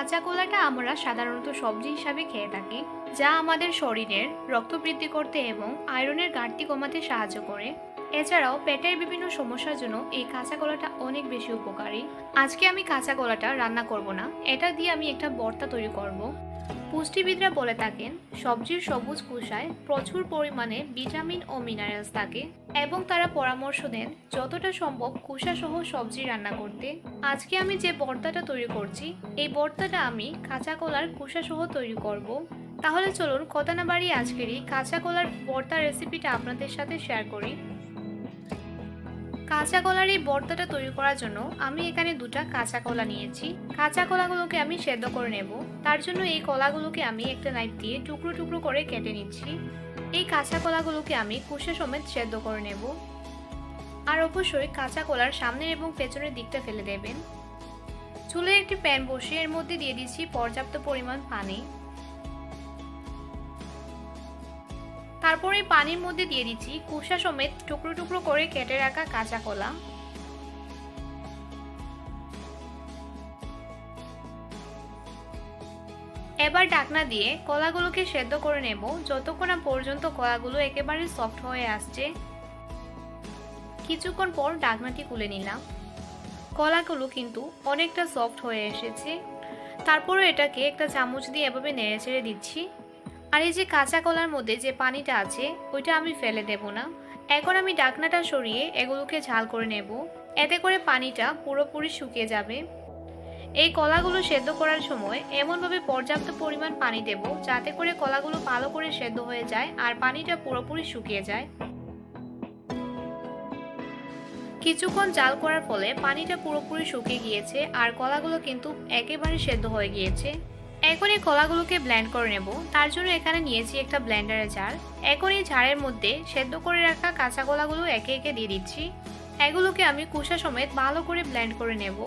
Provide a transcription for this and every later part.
কাঁচা কলাটা আমরা সাধারণত সবজি হিসাবে খেয়ে থাকি, যা আমাদের শরীরের রক্ত বৃদ্ধি করতে এবং আয়রনের ঘাটতি কমাতে সাহায্য করে। এছাড়াও পেটের বিভিন্ন সমস্যার জন্য এই কাঁচা কলাটা অনেক বেশি উপকারী। আজকে আমি কাঁচা কলাটা রান্না করব না, এটা দিয়ে আমি একটা ভর্তা তৈরি করব। পুষ্টিবিদরা বলে থাকেন সবজির সবুজ খোসায় প্রচুর পরিমাণে ভিটামিন ও মিনারেলস থাকে এবং তারা পরামর্শ দেন যতটা সম্ভব খোসাসহ সবজি রান্না করতে। আজকে আমি যে ভর্তাটা তৈরি করছি, এই ভর্তাটা আমি কাঁচা কলার খোসাসহ তৈরি করব। তাহলে চলুন কথা না বাড়িয়ে আজকের এই কাঁচা কলার ভর্তার রেসিপিটা আপনাদের সাথে শেয়ার করি। কাঁচা কলার এই ভর্তাটা তৈরি করার জন্য আমি এখানে দুটা কাঁচা কলা নিয়েছি। কাঁচা কলাগুলোকে আমি সেদ্ধ করে নেব। তার জন্য এই কলাগুলোকে আমি একটা নাইফ দিয়ে টুকরো টুকরো করে কেটে নিচ্ছি। এই কাঁচা কলাগুলোকে আমি খোসা সমেত সেদ্ধ করে নেব। আর অবশ্যই কাঁচা কলার সামনের এবং পেছনের দিকটা ফেলে দেবেন। চুলে একটি প্যান বসিয়ে এর মধ্যে দিয়ে দিচ্ছি পর্যাপ্ত পরিমাণ পানি। তারপর এই পানির মধ্যে দিয়ে দিচ্ছি খোসা সমেত টুকরো টুকরো করে কেটে রাখা কাঁচা কলা। এবার ঢাকনা দিয়ে কলাগুলোকে সেদ্ধ করে নেব যতক্ষণ না পর্যন্ত কলাগুলো একেবারে সফট হয়ে আসছে। কিছুক্ষণ পর ঢাকনাটি খুলে নিলাম। কলাগুলো কিন্তু অনেকটা সফট হয়ে এসেছে। তারপরে এটাকে একটা চামচ দিয়ে এভাবে নেড়ে ছেড়ে দিচ্ছি। আর এই যে কাঁচা কলার মধ্যে যে পানিটা আছে ওইটা আমি ফেলে দেব না। এখন আমি ঢাকনাটা সরিয়ে এগুলোকে ঝাল করে নেব। এতে করে পানিটা পুরোপুরি শুকিয়ে যাবে। এই কলাগুলো সেদ্ধ করার সময় এমনভাবে পর্যাপ্ত পরিমাণ পানি দেব যাতে করে কলাগুলো ভালো করে সেদ্ধ হয়ে যায় আর পানিটা পুরোপুরি শুকিয়ে যায়। কিছুক্ষণ জাল করার ফলে পানিটা পুরোপুরি শুকিয়ে গিয়েছে আর কলাগুলো কিন্তু একেবারে সেদ্ধ হয়ে গিয়েছে। এখন এই কলাগুলোকে ব্লেন্ড করে নেব। তার জন্য এখানে নিয়েছি একটা ব্লেন্ডারের জার। এখন এই জারের মধ্যে সেদ্ধ করে রাখা কাঁচা কলাগুলো একে একে দিয়ে দিচ্ছি। এগুলোকে আমি খোসা সমেত ভালো করে ব্লেন্ড করে নেব।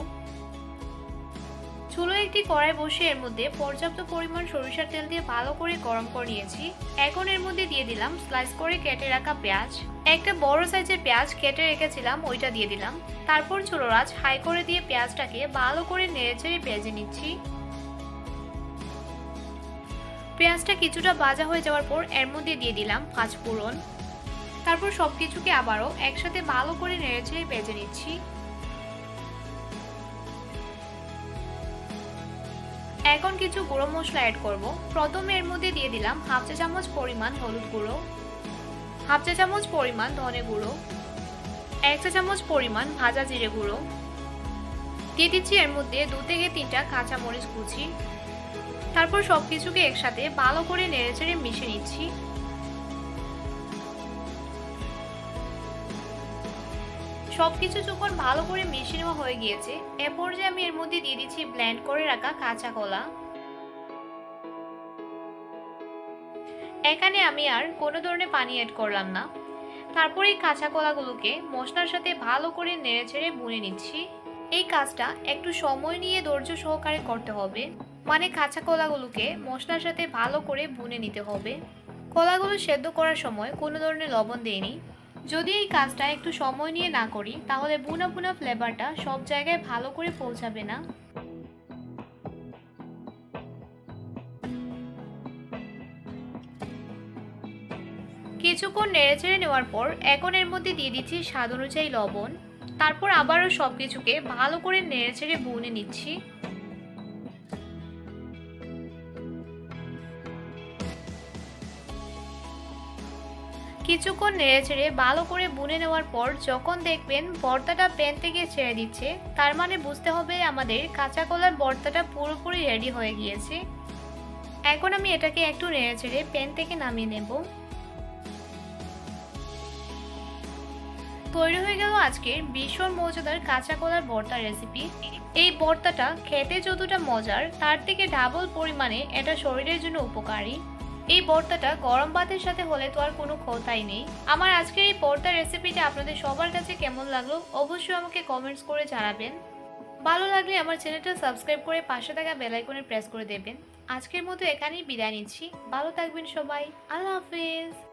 চুলোয় একটি কড়াই বসিয়ে এর মধ্যে পর্যাপ্ত পরিমাণ সরিষার তেল দিয়ে ভালো করে গরম করে নিয়েছি। এখন এর মধ্যে দিয়ে দিলাম স্লাইস করে কেটে রাখা পেঁয়াজ। একটা বড় সাইজের পেঁয়াজ কেটে রেখেছিলাম, ওইটা দিয়ে দিলাম। তারপর চুলোর আঁচ হাই করে দিয়ে পেঁয়াজটাকে ভালো করে নেড়েচেড়ে ভেজে নিচ্ছি। পেঁয়াজটা কিছুটা ভাজা হয়ে যাওয়ার পর এর মধ্যে দিয়ে দিলাম পাঁচফোড়ন। তারপর সবকিছুকে আবারও একসাথে ভালো করে নেড়েচেড়ে ভেজে নিচ্ছি। এখন কিছু গুঁড়ো মশলা অ্যাড করব। প্রথমে এর মধ্যে দিয়ে দিলাম হাফ চা চামচ পরিমাণ হলুদ গুঁড়ো, হাফ চা চামচ পরিমাণ ধনে গুঁড়ো, 1 চা চামচ পরিমাণ ভাজা জিরে গুঁড়ো। দিয়ে দিচ্ছি এর মধ্যে 2 থেকে 3টা কাঁচামরিচ কুচি। তারপর সবকিছুকে একসাথে ভালো করে নেড়েচেড়ে মিশিয়ে নিচ্ছি। সবকিছু যখন ভালো করে মিশিয়ে নেওয়া হয়ে গিয়েছে, এ পর্যায়ে আমি এর মধ্যে দিয়ে দিচ্ছি ব্লেন্ড করে রাখা কাঁচা কলা। এখানে আমি আর কোনো ধরনের পানি অ্যাড করলাম না। তারপর এই কাঁচা কলাগুলোকে মশলার সাথে ভালো করে নেড়েচেড়ে ভুনে নিচ্ছি। এই কাজটা একটু সময় নিয়ে ধৈর্য সহকারে করতে হবে, মানে কাঁচা কলাগুলোকে মশলার সাথে ভালো করে ভুনে নিতে হবে। কলাগুলো সেদ্ধ করার সময় কোনো ধরনের লবণ দেইনি। যদি এই কাজটা একটু সময় নিয়ে না করি তাহলে বুনা বুনা ফ্লেভারটা সব জায়গায় ভালো করে পৌঁছাবে না। কিছুক্ষণ নেড়েচেড়ে নেওয়ার পর এখন এর মধ্যে দিয়ে দিচ্ছি স্বাদ অনুযায়ী লবণ। তারপর আবারও সবকিছুকে ভালো করে নেড়েচেড়ে ভুনে নিচ্ছি। কিছুক্ষণ নেড়েচেড়ে ভালো করে ভুনে নেওয়ার পর যখন দেখবেন ভর্তাটা প্যান থেকে ছেড়ে দিচ্ছে, তার মানে বুঝতে হবে আমাদের কাঁচা কলার ভর্তাটা পুরোপুরি রেডি হয়ে গিয়েছে। এখন আমি এটাকে একটু নেড়েচেড়ে প্যান থেকে নামিয়ে নেব। তৈরি হয়ে গেল আজকের ভীষণ মজাদার কাঁচা কলার ভর্তা রেসিপি। এই ভর্তাটা খেতে যতটা মজার তার থেকে ডাবল পরিমাণে এটা শরীরের জন্য উপকারী। এই ভর্তাটা গরম ভাতের সাথে হলে তো আর কোনো কথাই নেই। আমার আজকের এই ভর্তার রেসিপিটা আপনাদের সবার কাছে কেমন লাগলো অবশ্যই আমাকে কমেন্টস করে জানাবেন। ভালো লাগলে আমার চ্যানেলটা সাবস্ক্রাইব করে পাশে থাকা বেল আইকনে প্রেস করে দেবেন। আজকের মতো এখানেই বিদায় নিচ্ছি। ভালো থাকবেন সবাই। আল্লাহ হাফেজ।